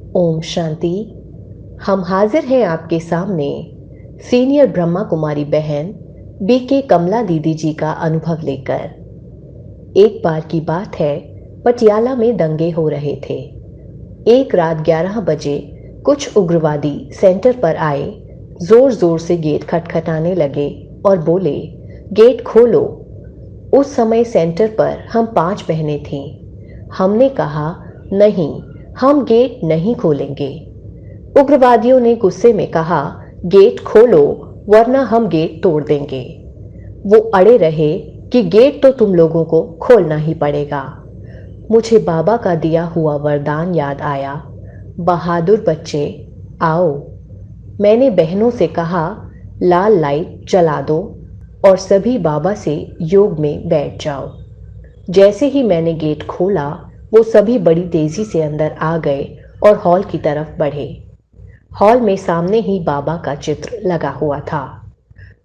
ओम शांति। हम हाजिर हैं आपके सामने सीनियर ब्रह्मा कुमारी बहन बीके कमला दीदी जी का अनुभव लेकर। एक बार की बात है, पटियाला में दंगे हो रहे थे। एक रात 11 बजे कुछ उग्रवादी सेंटर पर आए, जोर जोर से गेट खटखटाने लगे और बोले, गेट खोलो। उस समय सेंटर पर हम 5 बहनें थीं। हमने कहा, नहीं, हम गेट नहीं खोलेंगे। उग्रवादियों ने गुस्से में कहा, गेट खोलो वरना हम गेट तोड़ देंगे। वो अड़े रहे कि गेट तो तुम लोगों को खोलना ही पड़ेगा। मुझे बाबा का दिया हुआ वरदान याद आया, बहादुर बच्चे आओ। मैंने बहनों से कहा, लाल लाइट जला दो और सभी बाबा से योग में बैठ जाओ। जैसे ही मैंने गेट खोला, वो सभी बड़ी तेजी से अंदर आ गए और हॉल की तरफ बढ़े। हॉल में सामने ही बाबा का चित्र लगा हुआ था।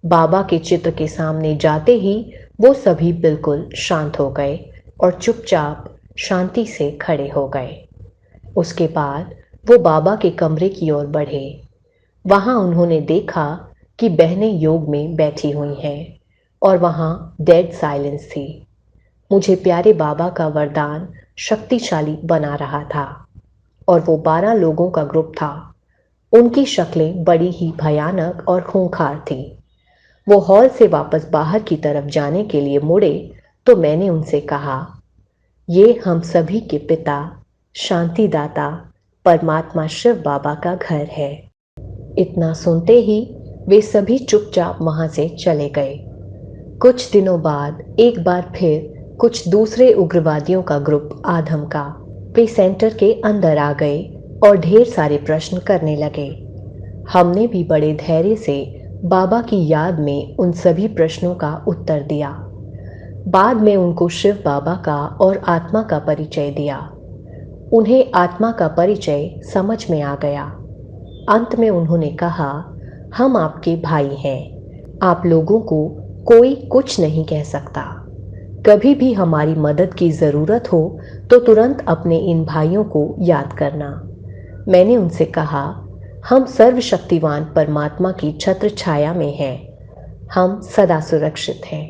बाबा के चित्र के सामने जाते ही वो सभी बिल्कुल शांत हो गए और चुपचाप शांति से खड़े हो गए। उसके बाद वो बाबा के कमरे की ओर बढ़े। वहां उन्होंने देखा कि बहनें योग में बैठी हुई हैं और वहां डेड साइलेंस थी। मुझे प्यारे बाबा का वरदान शक्तिशाली बना रहा था और वो 12 लोगों का ग्रुप था। उनकी शक्लें बड़ी ही भयानक और खूंखार थीं। वो हॉल से वापस बाहर की तरफ जाने के लिए मुड़े तो मैंने उनसे कहा, ये हम सभी के पिता शांतिदाता परमात्मा शिव बाबा का घर है। इतना सुनते ही वे सभी चुपचाप वहां से चले गए। कुछ दिनों बाद एक बार फिर कुछ दूसरे उग्रवादियों का ग्रुप आधम का वे सेंटर के अंदर आ गए और ढेर सारे प्रश्न करने लगे। हमने भी बड़े धैर्य से बाबा की याद में उन सभी प्रश्नों का उत्तर दिया। बाद में उनको शिव बाबा का और आत्मा का परिचय दिया। उन्हें आत्मा का परिचय समझ में आ गया। अंत में उन्होंने कहा, हम आपके भाई हैं। आप लोगों को कोई कुछ नहीं कह सकता। कभी भी हमारी मदद की ज़रूरत हो तो तुरंत अपने इन भाइयों को याद करना। मैंने उनसे कहा, हम सर्वशक्तिवान परमात्मा की छत्र छाया में हैं। हम सदा सुरक्षित हैं।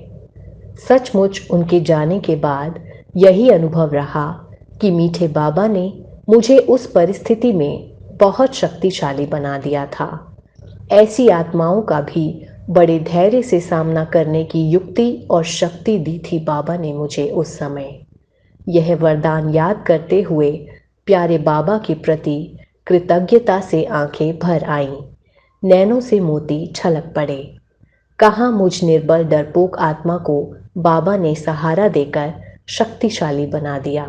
सचमुच उनके जाने के बाद यही अनुभव रहा कि मीठे बाबा ने मुझे उस परिस्थिति में बहुत शक्तिशाली बना दिया था। ऐसी आत्माओं का भी बड़े धैर्य से सामना करने की युक्ति और शक्ति दी थी बाबा ने मुझे उस समय। यह वरदान याद करते हुए प्यारे बाबा के प्रति कृतज्ञता से आंखें भर आईं। नैनों से मोती छलक पड़े। कहाँ मुझ निर्बल डरपोक आत्मा को बाबा ने सहारा देकर शक्तिशाली बना दिया।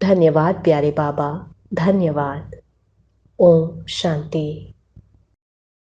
धन्यवाद प्यारे बाबा, धन्यवाद। ओम शांति।